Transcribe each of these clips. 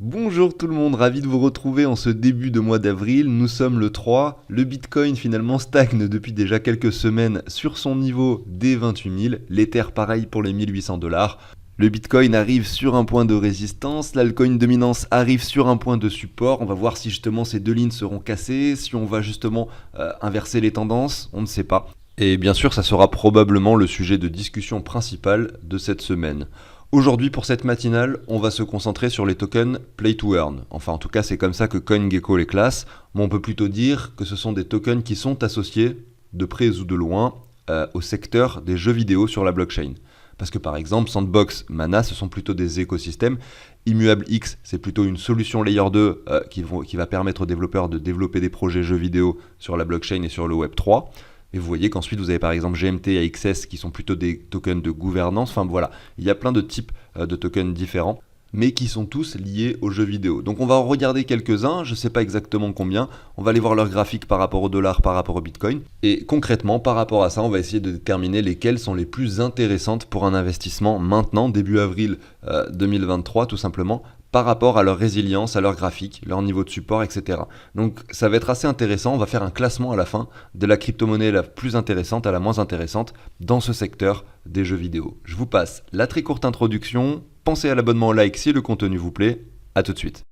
Bonjour tout le monde, ravi de vous retrouver en ce début de mois d'avril. Nous sommes le 3. Le Bitcoin finalement stagne depuis déjà quelques semaines sur son niveau des 28 000. L'Ether pareil pour les 1800 $. Le Bitcoin arrive sur un point de résistance, l'altcoin dominance arrive sur un point de support. On va voir si justement ces deux lignes seront cassées, si on va justement inverser les tendances, on ne sait pas. Et bien sûr, ça sera probablement le sujet de discussion principal de cette semaine. Aujourd'hui, pour cette matinale, on va se concentrer sur les tokens Play to Earn. Enfin, en tout cas, c'est comme ça que CoinGecko les classe. Mais on peut plutôt dire que ce sont des tokens qui sont associés, de près ou de loin, au secteur des jeux vidéo sur la blockchain. Parce que par exemple, Sandbox, Mana, ce sont plutôt des écosystèmes. Immuable X, c'est plutôt une solution Layer 2 qui va permettre aux développeurs de développer des projets jeux vidéo sur la blockchain et sur le Web 3. Et vous voyez qu'ensuite vous avez par exemple GMT et AXS qui sont plutôt des tokens de gouvernance. Enfin voilà, il y a plein de types de tokens différents, mais qui sont tous liés aux jeux vidéo. Donc on va en regarder quelques-uns, je ne sais pas exactement combien. On va aller voir leurs graphiques par rapport au dollar, par rapport au Bitcoin. Et concrètement, par rapport à ça, on va essayer de déterminer lesquelles sont les plus intéressantes pour un investissement maintenant, début avril 2023 tout simplement, par rapport à leur résilience, à leur graphique, leur niveau de support, etc. Donc ça va être assez intéressant, on va faire un classement à la fin de la crypto-monnaie la plus intéressante à la moins intéressante dans ce secteur des jeux vidéo. Je vous passe la très courte introduction, pensez à l'abonnement au like si le contenu vous plaît, à tout de suite.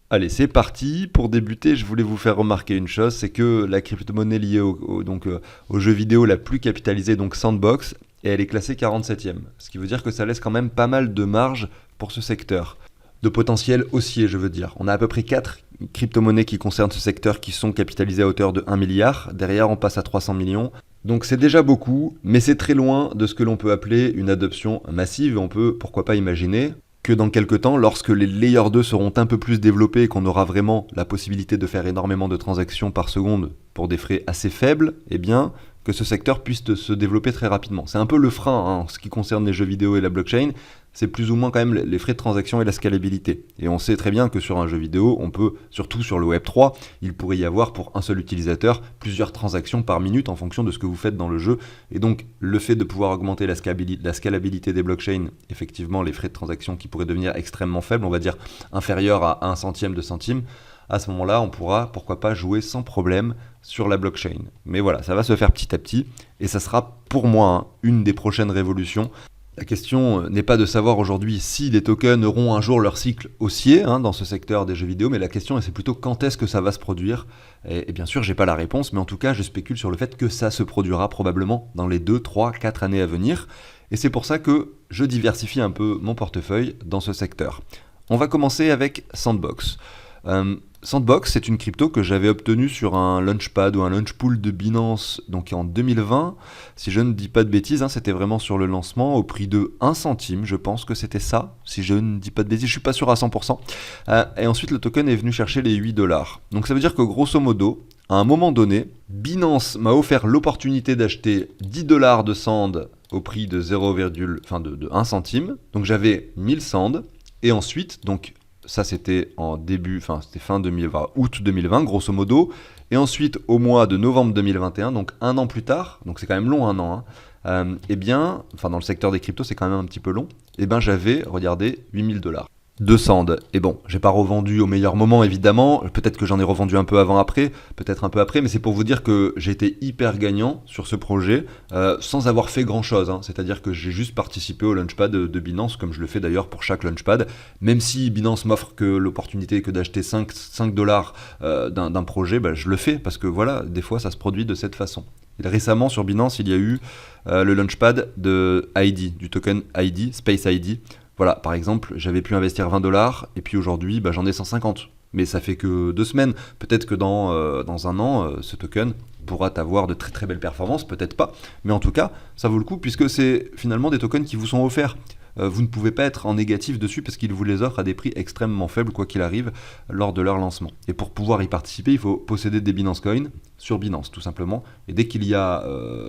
Allez, c'est parti. Pour débuter, je voulais vous faire remarquer une chose, c'est que la crypto-monnaie liée aux jeux vidéo la plus capitalisée, donc Sandbox, et elle est classée 47e. Ce qui veut dire que ça laisse quand même pas mal de marge pour ce secteur. De potentiel haussier, je veux dire. On a à peu près 4 crypto-monnaies qui concernent ce secteur qui sont capitalisées à hauteur de 1 milliard. Derrière, on passe à 300 millions. Donc c'est déjà beaucoup, mais c'est très loin de ce que l'on peut appeler une adoption massive. On peut, pourquoi pas, imaginer que dans quelques temps, lorsque les Layer 2 seront un peu plus développés et qu'on aura vraiment la possibilité de faire énormément de transactions par seconde pour des frais assez faibles, eh bien, que ce secteur puisse se développer très rapidement. C'est un peu le frein en ce qui concerne les jeux vidéo et la blockchain, c'est plus ou moins quand même les frais de transaction et la scalabilité. Et on sait très bien que sur un jeu vidéo, on peut, surtout sur le Web 3, il pourrait y avoir pour un seul utilisateur plusieurs transactions par minute en fonction de ce que vous faites dans le jeu. Et donc le fait de pouvoir augmenter la scalabilité des blockchains, effectivement les frais de transaction qui pourraient devenir extrêmement faibles, on va dire inférieurs à 1 centième de centime, à ce moment-là, on pourra, pourquoi pas, jouer sans problème sur la blockchain. Mais voilà, ça va se faire petit à petit, et ça sera pour moi une des prochaines révolutions. La question n'est pas de savoir aujourd'hui si les tokens auront un jour leur cycle haussier dans ce secteur des jeux vidéo, mais la question c'est plutôt quand est-ce que ça va se produire. Et bien sûr, j'ai pas la réponse, mais en tout cas, je spécule sur le fait que ça se produira probablement dans les 2, 3, 4 années à venir. Et c'est pour ça que je diversifie un peu mon portefeuille dans ce secteur. On va commencer avec Sandbox. Sandbox, c'est une crypto que j'avais obtenue sur un launchpad ou un launchpool de Binance donc en 2020. Si je ne dis pas de bêtises, c'était vraiment sur le lancement au prix de 1 centime, je pense que c'était ça. Si je ne dis pas de bêtises, je suis pas sûr à 100%. Et ensuite, le token est venu chercher les 8 $. Donc ça veut dire que grosso modo, à un moment donné, Binance m'a offert l'opportunité d'acheter 10 $ de Sand au prix de 1 centime. Donc j'avais 1000 Sand. Et ensuite, donc ça c'était c'était fin 2020, août 2020 grosso modo, et ensuite au mois de novembre 2021, donc un an plus tard, donc c'est quand même long un an, dans le secteur des cryptos c'est quand même un petit peu long, j'avais, regardez, 8000 $ de Sand. Et bon, j'ai pas revendu au meilleur moment évidemment, peut-être que j'en ai revendu un peu avant après, peut-être un peu après, mais c'est pour vous dire que j'ai été hyper gagnant sur ce projet sans avoir fait grand chose, c'est-à-dire que j'ai juste participé au launchpad de Binance, comme je le fais d'ailleurs pour chaque launchpad, même si Binance m'offre que l'opportunité que d'acheter 5 $ d'un projet, je le fais, parce que voilà, des fois ça se produit de cette façon. Et récemment sur Binance, il y a eu le launchpad de ID, du token ID, Space ID. Voilà, par exemple, j'avais pu investir 20 $, et puis aujourd'hui, j'en ai 150. Mais ça fait que 2 semaines. Peut-être que dans un an, ce token pourra avoir de très très belles performances, peut-être pas. Mais en tout cas, ça vaut le coup, puisque c'est finalement des tokens qui vous sont offerts. Vous ne pouvez pas être en négatif dessus, parce qu'ils vous les offrent à des prix extrêmement faibles, quoi qu'il arrive, lors de leur lancement. Et pour pouvoir y participer, il faut posséder des Binance Coin sur Binance, tout simplement. Et dès qu'il y a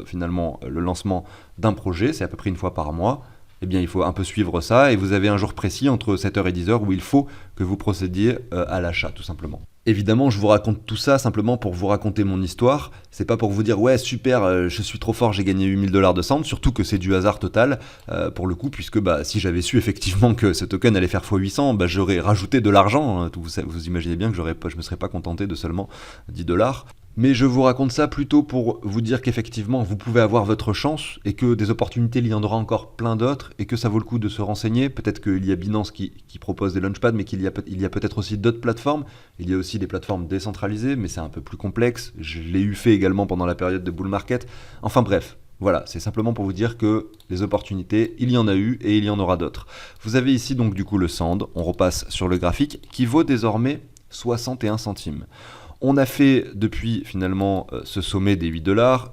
finalement le lancement d'un projet, c'est à peu près une fois par mois, eh bien il faut un peu suivre ça et vous avez un jour précis entre 7h et 10h où il faut que vous procédiez à l'achat tout simplement. Évidemment, je vous raconte tout ça simplement pour vous raconter mon histoire. C'est pas pour vous dire ouais super, je suis trop fort, j'ai gagné $8000 de Sand, surtout que c'est du hasard total pour le coup, puisque si j'avais su effectivement que ce token allait faire x800, j'aurais rajouté de l'argent. Hein. Vous imaginez bien que je me serais pas contenté de seulement $10. Mais je vous raconte ça plutôt pour vous dire qu'effectivement, vous pouvez avoir votre chance et que des opportunités, il y en aura encore plein d'autres et que ça vaut le coup de se renseigner. Peut-être qu'il y a Binance qui propose des launchpads, mais il y a peut-être aussi d'autres plateformes. Il y a aussi des plateformes décentralisées, mais c'est un peu plus complexe. Je l'ai eu fait également pendant la période de bull market. Enfin bref, voilà, c'est simplement pour vous dire que les opportunités, il y en a eu et il y en aura d'autres. Vous avez ici donc du coup le Sand, on repasse sur le graphique, qui vaut désormais 61 centimes. On a fait depuis finalement ce sommet des $8,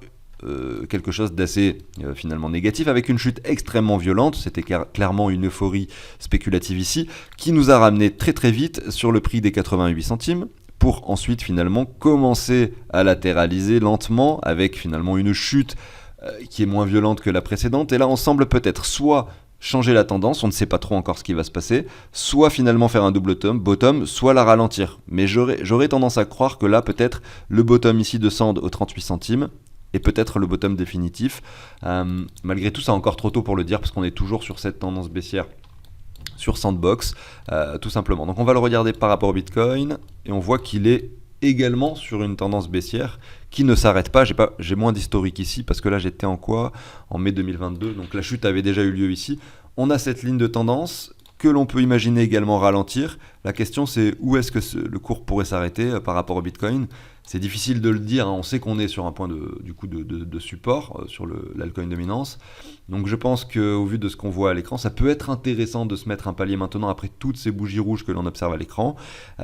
quelque chose d'assez finalement négatif, avec une chute extrêmement violente, c'était clairement une euphorie spéculative ici, qui nous a ramené très très vite sur le prix des 88 centimes, pour ensuite finalement commencer à latéraliser lentement, avec finalement une chute qui est moins violente que la précédente, et là on semble peut-être soit changer la tendance, on ne sait pas trop encore ce qui va se passer, soit finalement faire un double bottom, soit la ralentir. Mais j'aurais tendance à croire que là, peut-être, le bottom ici de Sand aux 38 centimes, et peut-être le bottom définitif. Malgré tout, c'est encore trop tôt pour le dire, parce qu'on est toujours sur cette tendance baissière sur Sandbox, tout simplement. Donc on va le regarder par rapport au Bitcoin, et on voit qu'il est également sur une tendance baissière qui ne s'arrête pas. J'ai moins d'historique ici parce que là j'étais en quoi? En mai 2022, donc la chute avait déjà eu lieu ici. On a cette ligne de tendance que l'on peut imaginer également ralentir. La question c'est où est-ce que le cours pourrait s'arrêter par rapport au Bitcoin. C'est difficile de le dire, hein. On sait qu'on est sur un point de support sur l'altcoin dominance. Donc je pense qu'au vu de ce qu'on voit à l'écran, ça peut être intéressant de se mettre un palier maintenant après toutes ces bougies rouges que l'on observe à l'écran.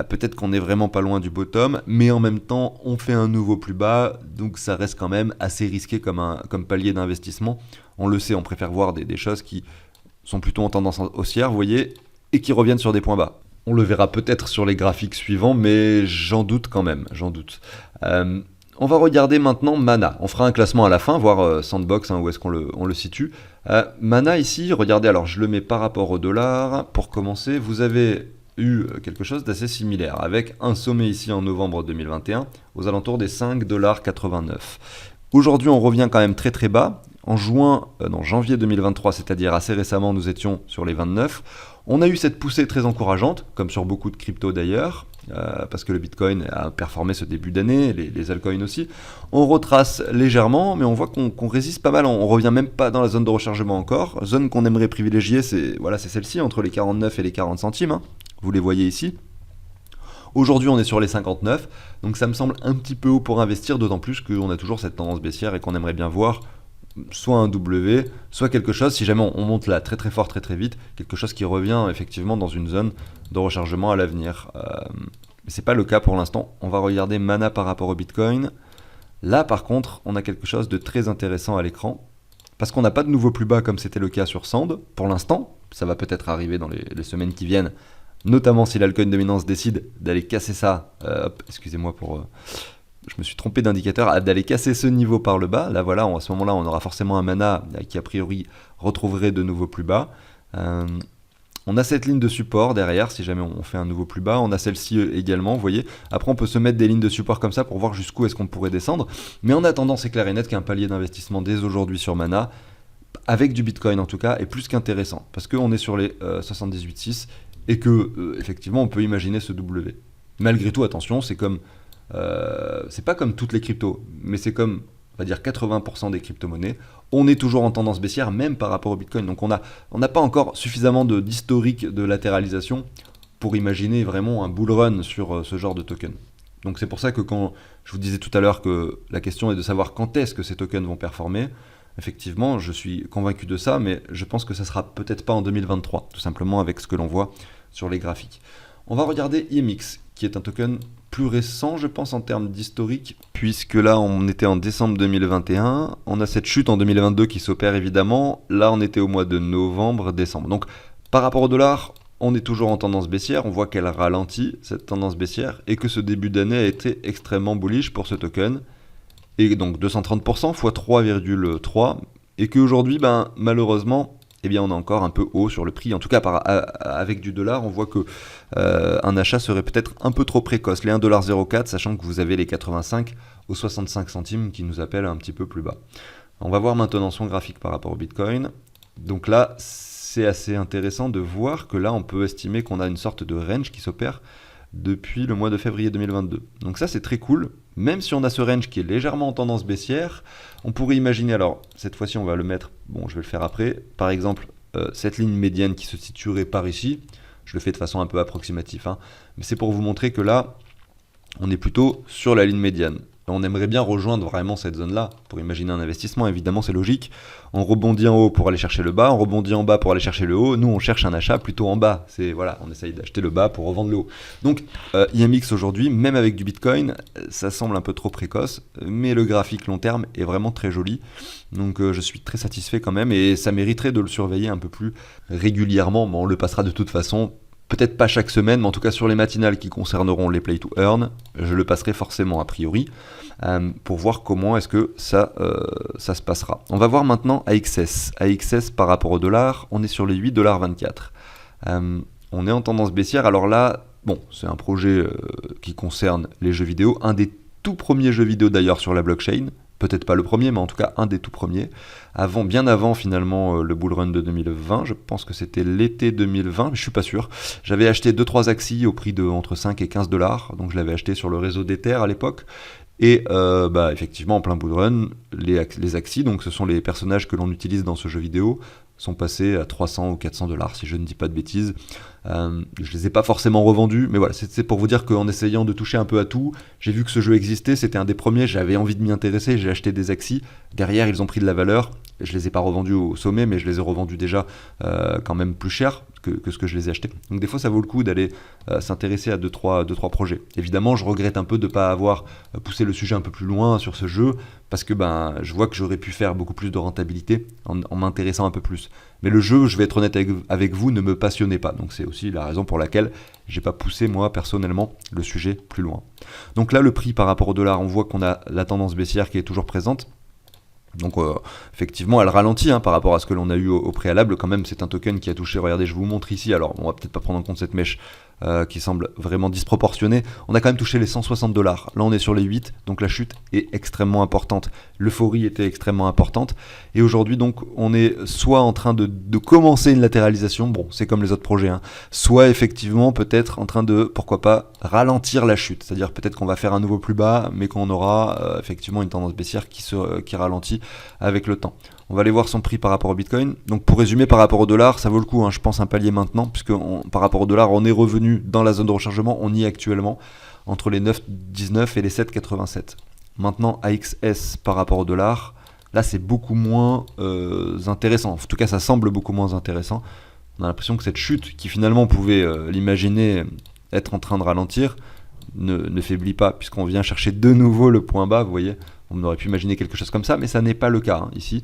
Peut-être qu'on n'est vraiment pas loin du bottom, mais en même temps on fait un nouveau plus bas, donc ça reste quand même assez risqué comme palier d'investissement. On le sait, on préfère voir des choses qui sont plutôt en tendance haussière, vous voyez, et qui reviennent sur des points bas. On le verra peut-être sur les graphiques suivants, mais j'en doute quand même, j'en doute. On va regarder maintenant Mana. On fera un classement à la fin, voir Sandbox, où est-ce qu'on le situe. Mana ici, regardez, alors je le mets par rapport au dollar. Pour commencer, vous avez eu quelque chose d'assez similaire, avec un sommet ici en novembre 2021, aux alentours des 5,89$. Aujourd'hui, on revient quand même très très bas. En janvier 2023, c'est-à-dire assez récemment, nous étions sur les 29. On a eu cette poussée très encourageante, comme sur beaucoup de cryptos d'ailleurs, parce que le Bitcoin a performé ce début d'année, les altcoins aussi. On retrace légèrement, mais on voit qu'on résiste pas mal, on revient même pas dans la zone de rechargement encore. Zone qu'on aimerait privilégier, c'est celle-ci, entre les 49 et les 40 centimes, hein. Vous les voyez ici. Aujourd'hui, on est sur les 59, donc ça me semble un petit peu haut pour investir, d'autant plus qu'on a toujours cette tendance baissière et qu'on aimerait bien voir soit un W, soit quelque chose, si jamais on monte là très très fort, très très vite, quelque chose qui revient effectivement dans une zone de rechargement à l'avenir. Mais c'est pas le cas pour l'instant. On va regarder Mana par rapport au Bitcoin. Là par contre, on a quelque chose de très intéressant à l'écran, parce qu'on n'a pas de nouveau plus bas comme c'était le cas sur Sand, pour l'instant. Ça va peut-être arriver dans les semaines qui viennent, notamment si l'altcoin dominance décide d'aller casser ça. Excusez-moi pour... je me suis trompé d'indicateur, d'aller casser ce niveau par le bas. Là voilà, à ce moment-là, on aura forcément un Mana qui a priori retrouverait de nouveau plus bas. On a cette ligne de support derrière, si jamais on fait un nouveau plus bas. On a celle-ci également, vous voyez. Après, on peut se mettre des lignes de support comme ça pour voir jusqu'où est-ce qu'on pourrait descendre. Mais en attendant, c'est clair et net qu'un palier d'investissement dès aujourd'hui sur Mana, avec du Bitcoin en tout cas, est plus qu'intéressant. Parce qu'on est sur les 78,6 et que effectivement, on peut imaginer ce W. Malgré tout, attention, c'est pas comme toutes les cryptos, mais c'est comme, on va dire, 80% des crypto-monnaies. On est toujours en tendance baissière, même par rapport au Bitcoin. Donc on n'a pas encore suffisamment d'historique de latéralisation pour imaginer vraiment un bull run sur ce genre de token. Donc c'est pour ça que quand je vous disais tout à l'heure que la question est de savoir quand est-ce que ces tokens vont performer, effectivement, je suis convaincu de ça, mais je pense que ça sera peut-être pas en 2023, tout simplement avec ce que l'on voit sur les graphiques. On va regarder IMX, qui est un token plus récent, je pense, en termes d'historique, puisque là, on était en décembre 2021, on a cette chute en 2022 qui s'opère évidemment, là, on était au mois de novembre, décembre. Donc, par rapport au dollar, on est toujours en tendance baissière, on voit qu'elle ralentit, cette tendance baissière, et que ce début d'année a été extrêmement bullish pour ce token, et donc 230% x 3,3, et qu'aujourd'hui, malheureusement, eh bien on est encore un peu haut sur le prix. En tout cas, avec du dollar, on voit que un achat serait peut-être un peu trop précoce. Les 1,04$, sachant que vous avez les 85 aux 65 centimes qui nous appellent un petit peu plus bas. On va voir maintenant son graphique par rapport au Bitcoin. Donc là, c'est assez intéressant de voir que là, on peut estimer qu'on a une sorte de range qui s'opère depuis le mois de février 2022. Donc ça, c'est très cool. Même si on a ce range qui est légèrement en tendance baissière, on pourrait imaginer, alors cette fois-ci on va le mettre, bon je vais le faire après, par exemple cette ligne médiane qui se situerait par ici, je le fais de façon un peu approximative, hein, mais c'est pour vous montrer que là, on est plutôt sur la ligne médiane. On aimerait bien rejoindre vraiment cette zone-là pour imaginer un investissement, évidemment c'est logique. On rebondit en haut pour aller chercher le bas, on rebondit en bas pour aller chercher le haut. Nous on cherche un achat plutôt en bas, voilà, on essaye d'acheter le bas pour revendre le haut. Donc IMX aujourd'hui, même avec du Bitcoin, ça semble un peu trop précoce, mais le graphique long terme est vraiment très joli. Donc je suis très satisfait quand même et ça mériterait de le surveiller un peu plus régulièrement, mais on le passera de toute façon. Peut-être pas chaque semaine, mais en tout cas sur les matinales qui concerneront les Play to Earn, je le passerai forcément a priori, pour voir comment est-ce que ça se passera. On va voir maintenant AXS. AXS par rapport au dollar, on est sur les 8,24$. On est en tendance baissière, alors là, bon, c'est un projet qui concerne les jeux vidéo, un des tout premiers jeux vidéo d'ailleurs sur la blockchain, peut-être pas le premier, mais en tout cas un des tout premiers, bien avant finalement le bull run de 2020, je pense que c'était l'été 2020, mais je suis pas sûr. J'avais acheté 2-3 Axie au prix de entre 5 et 15$, donc je l'avais acheté sur le réseau d'Ether à l'époque, et effectivement en plein bull run, les Axie, donc ce sont les personnages que l'on utilise dans ce jeu vidéo, sont passés à 300 ou 400$, si je ne dis pas de bêtises. Je les ai pas forcément revendus, mais voilà, c'est pour vous dire qu'en essayant de toucher un peu à tout, j'ai vu que ce jeu existait, c'était un des premiers, j'avais envie de m'y intéresser, j'ai acheté des Axie, derrière ils ont pris de la valeur, je les ai pas revendus au sommet, mais je les ai revendus déjà quand même plus cher que ce que je les ai achetés. Donc des fois ça vaut le coup d'aller s'intéresser à 2-3 projets. Évidemment je regrette un peu de ne pas avoir poussé le sujet un peu plus loin sur ce jeu, parce que je vois que j'aurais pu faire beaucoup plus de rentabilité en m'intéressant un peu plus. Mais le jeu, je vais être honnête avec vous, ne me passionnait pas. Donc c'est aussi la raison pour laquelle j'ai pas poussé moi personnellement le sujet plus loin. Donc là le prix par rapport au dollar, on voit qu'on a la tendance baissière qui est toujours présente. Donc effectivement elle ralentit par rapport à ce que l'on a eu au préalable. Quand même c'est un token qui a touché, regardez je vous montre ici, alors on va peut-être pas prendre en compte cette mèche qui semble vraiment disproportionnée. On a quand même touché les 160$, là on est sur les 8, donc la chute est extrêmement importante, l'euphorie était extrêmement importante, et aujourd'hui donc on est soit en train de commencer une latéralisation, bon c'est comme les autres projets, soit effectivement peut-être en train de, pourquoi pas, ralentir la chute, c'est-à-dire peut-être qu'on va faire un nouveau plus bas, mais qu'on aura effectivement une tendance baissière qui ralentit avec le temps. On va aller voir son prix par rapport au Bitcoin. Donc pour résumer, par rapport au dollar, ça vaut le coup, je pense, un palier maintenant, puisque par rapport au dollar, on est revenu dans la zone de rechargement, on y est actuellement, entre les 9,19 et les 7,87. Maintenant, AXS par rapport au dollar, là c'est beaucoup moins intéressant. En tout cas, ça semble beaucoup moins intéressant. On a l'impression que cette chute, qui finalement on pouvait l'imaginer être en train de ralentir, ne faiblit pas, puisqu'on vient chercher de nouveau le point bas, vous voyez. On aurait pu imaginer quelque chose comme ça, mais ça n'est pas le cas ici.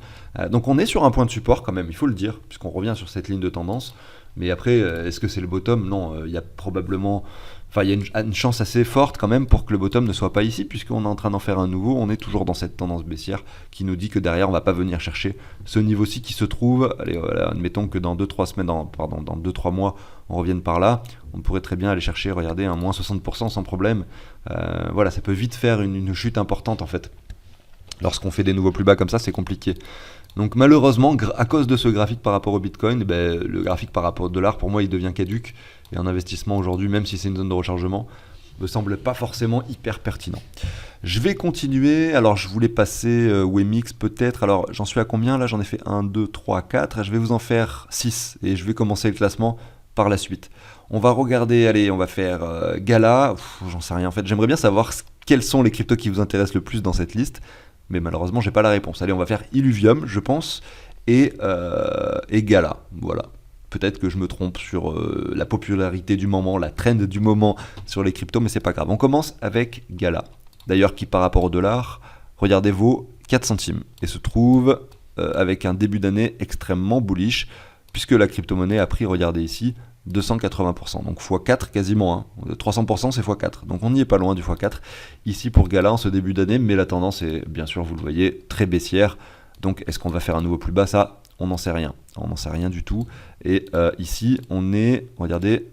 Donc on est sur un point de support quand même, il faut le dire, puisqu'on revient sur cette ligne de tendance. Mais après, est-ce que c'est le bottom ? Non, il y a probablement... Enfin, il y a une chance assez forte quand même pour que le bottom ne soit pas ici, puisqu'on est en train d'en faire un nouveau. On est toujours dans cette tendance baissière qui nous dit que derrière, on ne va pas venir chercher ce niveau-ci qui se trouve. Allez, voilà, admettons que dans 2-3 semaines, dans 2-3 mois, on revienne par là. On pourrait très bien aller chercher, regardez, un moins 60% sans problème. Voilà, ça peut vite faire une chute importante en fait. Lorsqu'on fait des nouveaux plus bas comme ça, c'est compliqué. Donc malheureusement, à cause de ce graphique par rapport au Bitcoin, le graphique par rapport au dollar, pour moi, il devient caduque. Et un investissement aujourd'hui, même si c'est une zone de rechargement, me semble pas forcément hyper pertinent. Je vais continuer. Alors, je voulais passer WMX peut-être. Alors, j'en suis à combien là ? J'en ai fait 1, 2, 3, 4. Je vais vous en faire 6. Et je vais commencer le classement par la suite. On va regarder, allez, on va faire Gala. J'en sais rien en fait. J'aimerais bien savoir quels sont les cryptos qui vous intéressent le plus dans cette liste. Mais malheureusement, j'ai pas la réponse. Allez, on va faire Illuvium, je pense, et Gala. Voilà. Peut-être que je me trompe sur la popularité du moment, la trend du moment sur les cryptos, mais c'est pas grave. On commence avec Gala. D'ailleurs, qui par rapport au dollar, regardez vaut 4 centimes et se trouve avec un début d'année extrêmement bullish, puisque la crypto-monnaie a pris, regardez ici, 280%, donc x4 quasiment, 300% c'est x4, donc on n'y est pas loin du x4 ici pour Gala en ce début d'année, mais la tendance est bien sûr, vous le voyez, très baissière. Donc est-ce qu'on va faire un nouveau plus bas ? Ça, on n'en sait rien. On n'en sait rien du tout. Et ici, regardez,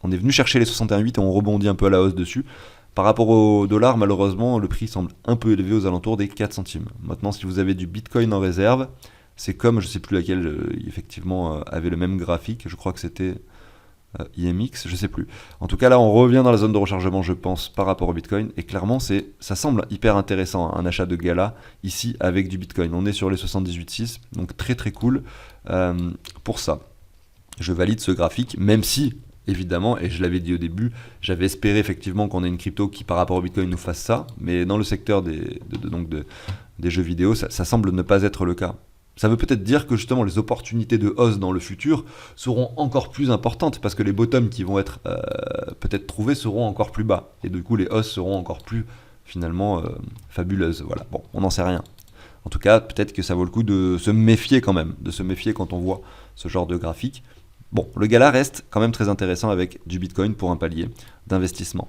on est venu chercher les 61,8 et on rebondit un peu à la hausse dessus. Par rapport au dollar, malheureusement, le prix semble un peu élevé aux alentours des 4 centimes. Maintenant, si vous avez du Bitcoin en réserve, c'est comme, je ne sais plus laquelle, effectivement, avait le même graphique. Je crois que c'était IMX, je ne sais plus. En tout cas, là, on revient dans la zone de rechargement, je pense, par rapport au Bitcoin. Et clairement, ça semble hyper intéressant, un achat de gala, ici, avec du Bitcoin. On est sur les 78,6, donc très très cool pour ça. Je valide ce graphique, même si... Évidemment, et je l'avais dit au début, j'avais espéré effectivement qu'on ait une crypto qui par rapport au Bitcoin nous fasse ça, mais dans le secteur des jeux vidéo, ça semble ne pas être le cas. Ça veut peut-être dire que justement les opportunités de hausse dans le futur seront encore plus importantes, parce que les bottoms qui vont être peut-être trouvés seront encore plus bas, et du coup les hausses seront encore plus finalement fabuleuses. Voilà, bon, on n'en sait rien. En tout cas, peut-être que ça vaut le coup de se méfier quand même, de se méfier quand on voit ce genre de graphique. Bon, le gala reste quand même très intéressant avec du Bitcoin pour un palier d'investissement.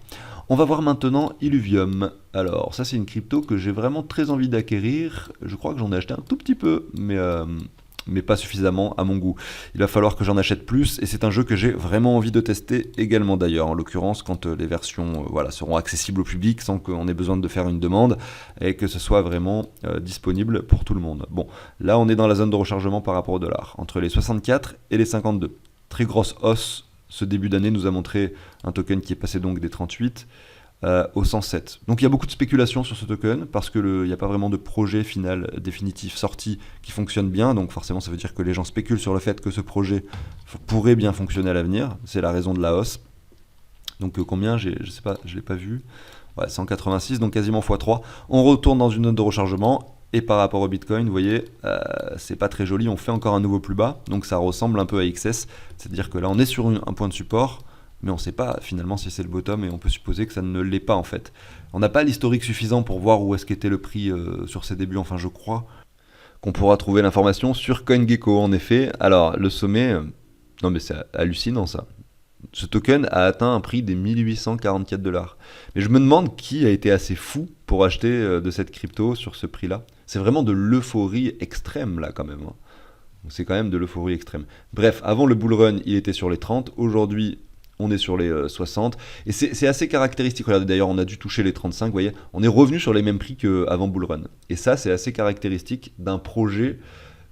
On va voir maintenant Illuvium. Alors, ça c'est une crypto que j'ai vraiment très envie d'acquérir. Je crois que j'en ai acheté un tout petit peu, mais pas suffisamment à mon goût. Il va falloir que j'en achète plus, et c'est un jeu que j'ai vraiment envie de tester également d'ailleurs, en l'occurrence quand les versions seront accessibles au public sans qu'on ait besoin de faire une demande, et que ce soit vraiment disponible pour tout le monde. Bon, là on est dans la zone de rechargement par rapport au dollar, entre les 64 et les 52. Très grosse hausse, ce début d'année nous a montré un token qui est passé donc des 38 au 107. Donc il y a beaucoup de spéculation sur ce token, parce qu'il n'y a pas vraiment de projet final définitif sorti qui fonctionne bien, donc forcément ça veut dire que les gens spéculent sur le fait que ce projet pourrait bien fonctionner à l'avenir, c'est la raison de la hausse. Donc combien, je sais pas, je ne l'ai pas vu, ouais, 186, donc quasiment x3. On retourne dans une zone de rechargement. Et par rapport au Bitcoin, vous voyez, c'est pas très joli, on fait encore un nouveau plus bas, donc ça ressemble un peu à XS, c'est-à-dire que là on est sur un point de support, mais on ne sait pas finalement si c'est le bottom, et on peut supposer que ça ne l'est pas en fait. On n'a pas l'historique suffisant pour voir où est-ce qu'était le prix sur ses débuts, enfin je crois qu'on pourra trouver l'information sur CoinGecko en effet. Alors le sommet, non mais c'est hallucinant ça. Ce token a atteint un prix des 1844 $. Mais je me demande qui a été assez fou pour acheter de cette crypto sur ce prix-là. C'est vraiment de l'euphorie extrême là quand même. Hein. C'est quand même de l'euphorie extrême. Bref, avant le bull run, il était sur les 30. Aujourd'hui, on est sur les 60. Et c'est assez caractéristique. Regardez, d'ailleurs, on a dû toucher les 35. Vous voyez, on est revenu sur les mêmes prix qu'avant bull run. Et ça, c'est assez caractéristique d'un projet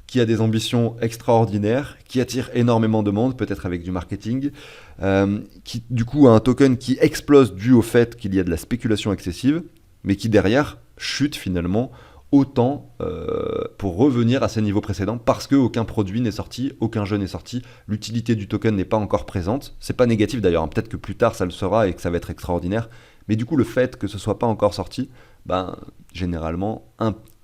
qui a des ambitions extraordinaires, qui attire énormément de monde, peut-être avec du marketing, qui du coup a un token qui explose dû au fait qu'il y a de la spéculation excessive, mais qui derrière chute finalement autant pour revenir à ses niveaux précédents, parce qu'aucun produit n'est sorti, aucun jeu n'est sorti, l'utilité du token n'est pas encore présente. C'est pas négatif d'ailleurs, hein. Peut-être que plus tard ça le sera et que ça va être extraordinaire, mais du coup le fait que ce soit pas encore sorti, généralement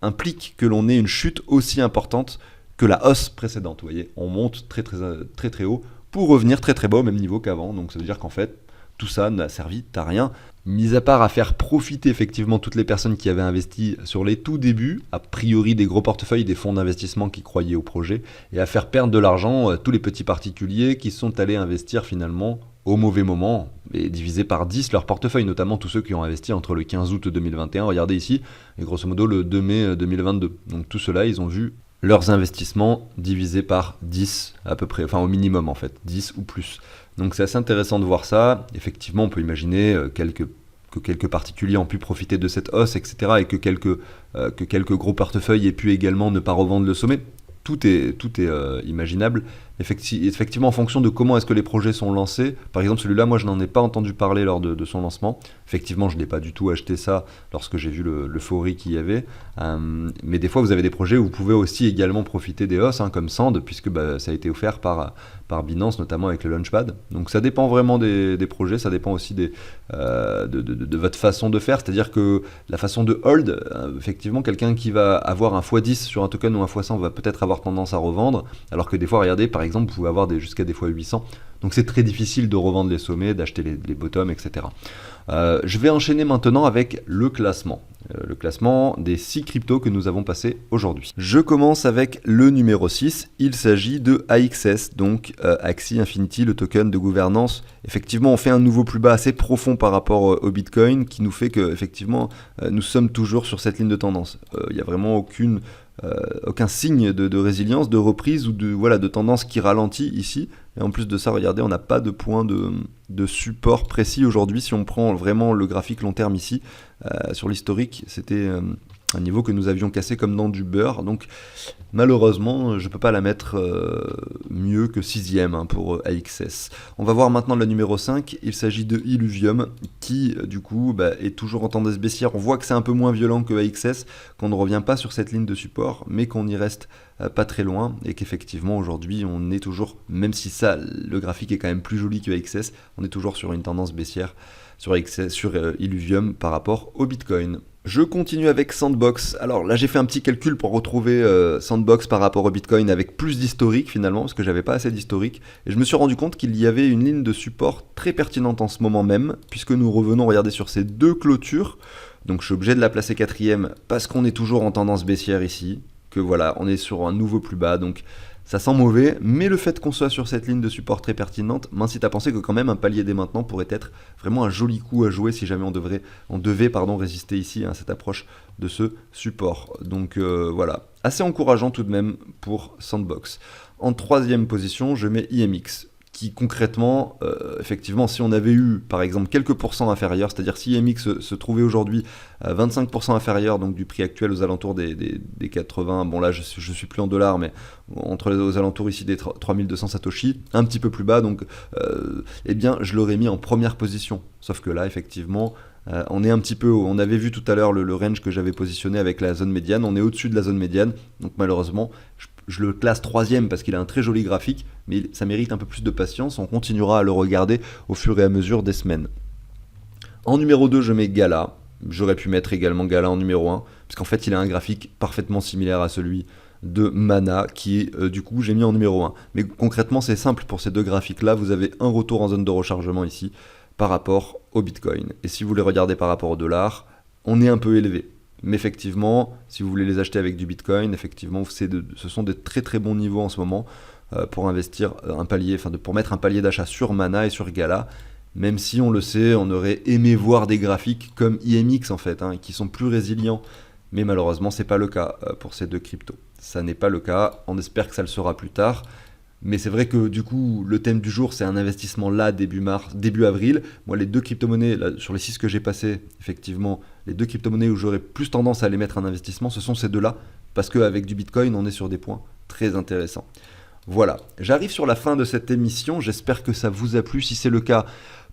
implique que l'on ait une chute aussi importante que la hausse précédente. Vous voyez, on monte très très très très haut pour revenir très très bas au même niveau qu'avant. Donc ça veut dire qu'en fait, tout ça n'a servi à rien, mis à part à faire profiter effectivement toutes les personnes qui avaient investi sur les tout débuts, a priori des gros portefeuilles, des fonds d'investissement qui croyaient au projet, et à faire perdre de l'argent tous les petits particuliers qui sont allés investir finalement au mauvais moment, et diviser par 10 leur portefeuille, notamment tous ceux qui ont investi entre le 15 août 2021, regardez ici, et grosso modo le 2 mai 2022. Donc tout cela, ils ont vu leurs investissements divisés par 10 à peu près, enfin au minimum en fait, 10 ou plus. Donc c'est assez intéressant de voir ça. Effectivement, on peut imaginer que quelques particuliers ont pu profiter de cette hausse, etc. et que quelques gros portefeuilles aient pu également ne pas revendre le sommet. Tout est imaginable. Effectivement, en fonction de comment est-ce que les projets sont lancés, par exemple celui-là, moi je n'en ai pas entendu parler lors de son lancement. Effectivement, je n'ai pas du tout acheté ça lorsque j'ai vu l'euphorie qu'il y avait. Mais des fois, vous avez des projets où vous pouvez aussi également profiter des hausses, hein, comme Sand, puisque ça a été offert par Binance, notamment avec le Launchpad. Donc ça dépend vraiment des projets, ça dépend aussi de votre façon de faire. C'est-à-dire que la façon de hold, effectivement, quelqu'un qui va avoir un x10 sur un token ou un x100 va peut-être avoir tendance à revendre, alors que des fois, regardez, par exemple, vous pouvez avoir jusqu'à des fois 800. Donc c'est très difficile de revendre les sommets, d'acheter les bottoms, etc. Je vais enchaîner maintenant avec le classement. Le classement des 6 cryptos que nous avons passés aujourd'hui. Je commence avec le numéro 6. Il s'agit de AXS, donc Axie Infinity, le token de gouvernance. Effectivement, on fait un nouveau plus bas assez profond par rapport au Bitcoin, qui nous fait que effectivement, nous sommes toujours sur cette ligne de tendance. Il n'y a vraiment aucune aucun signe de résilience, de reprise ou de tendance qui ralentit ici. Et en plus de ça, regardez, on n'a pas de point de support précis aujourd'hui. Si on prend vraiment le graphique long terme ici, sur l'historique, c'était un niveau que nous avions cassé comme dans du beurre. Donc malheureusement, je ne peux pas la mettre mieux que 6ème pour AXS. On va voir maintenant la numéro 5. Il s'agit de Illuvium qui du coup est toujours en tendance baissière. On voit que c'est un peu moins violent que AXS, qu'on ne revient pas sur cette ligne de support, mais qu'on y reste pas très loin et qu'effectivement aujourd'hui on est toujours, même si ça, le graphique est quand même plus joli que AXS, on est toujours sur une tendance baissière sur Illuvium par rapport au Bitcoin. Je continue avec Sandbox. Alors là j'ai fait un petit calcul pour retrouver Sandbox par rapport au Bitcoin avec plus d'historique finalement, parce que j'avais pas assez d'historique, et je me suis rendu compte qu'il y avait une ligne de support très pertinente en ce moment même, puisque nous revenons regarder sur ces deux clôtures. Donc je suis obligé de la placer 4ème parce qu'on est toujours en tendance baissière ici, que voilà, on est sur un nouveau plus bas, donc ça sent mauvais, mais le fait qu'on soit sur cette ligne de support très pertinente m'incite à penser que quand même un palier dès maintenant pourrait être vraiment un joli coup à jouer si jamais on devait résister ici à cette approche de ce support. Donc voilà, assez encourageant tout de même pour Sandbox. En 3ème position, je mets IMX, qui concrètement, effectivement, si on avait eu par exemple quelques pourcents inférieurs, c'est-à-dire si IMX se trouvait aujourd'hui à 25% inférieur donc du prix actuel aux alentours des 80, bon là je suis plus en dollars, mais aux alentours ici des 3200 Satoshi, un petit peu plus bas, donc eh bien je l'aurais mis en première position. Sauf que là effectivement, on est un petit peu, on avait vu tout à l'heure le range que j'avais positionné avec la zone médiane, on est au-dessus de la zone médiane, donc malheureusement je le classe 3ème parce qu'il a un très joli graphique, mais ça mérite un peu plus de patience, on continuera à le regarder au fur et à mesure des semaines. En numéro 2, je mets Gala, j'aurais pu mettre également Gala en numéro 1, parce qu'en fait il a un graphique parfaitement similaire à celui de Mana, qui du coup j'ai mis en numéro 1. Mais concrètement c'est simple, pour ces deux graphiques là, vous avez un retour en zone de rechargement ici, par rapport au Bitcoin. Et si vous les regardez par rapport au dollar, on est un peu élevé. Mais effectivement, si vous voulez les acheter avec du Bitcoin, effectivement, ce sont des très très bons niveaux en ce moment pour investir un palier, pour mettre un palier d'achat sur Mana et sur Gala. Même si on le sait, on aurait aimé voir des graphiques comme IMX en fait, qui sont plus résilients. Mais malheureusement, c'est pas le cas pour ces deux cryptos. Ça n'est pas le cas. On espère que ça le sera plus tard. Mais c'est vrai que du coup, le thème du jour, c'est un investissement là, début avril. Moi, les deux crypto-monnaies, là, sur les 6 que j'ai passés, effectivement, les deux crypto-monnaies où j'aurais plus tendance à aller mettre un investissement, ce sont ces deux-là. Parce qu'avec du Bitcoin, on est sur des points très intéressants. Voilà, j'arrive sur la fin de cette émission. J'espère que ça vous a plu. Si c'est le cas,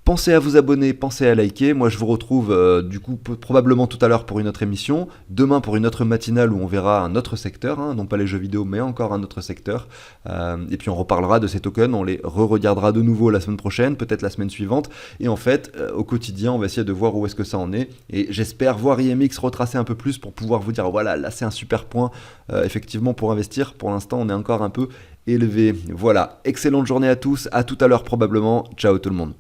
pensez à vous abonner, pensez à liker. Moi, je vous retrouve du coup probablement tout à l'heure pour une autre émission. Demain pour une autre matinale où on verra un autre secteur, non pas les jeux vidéo, mais encore un autre secteur. Et puis on reparlera de ces tokens, on les re-regardera de nouveau la semaine prochaine, peut-être la semaine suivante. Et en fait, au quotidien, on va essayer de voir où est-ce que ça en est. Et j'espère voir IMX retracer un peu plus pour pouvoir vous dire, voilà, là c'est un super point, effectivement, pour investir. Pour l'instant, on est encore un peu élevé. Voilà, excellente journée à tous, à tout à l'heure probablement. Ciao tout le monde.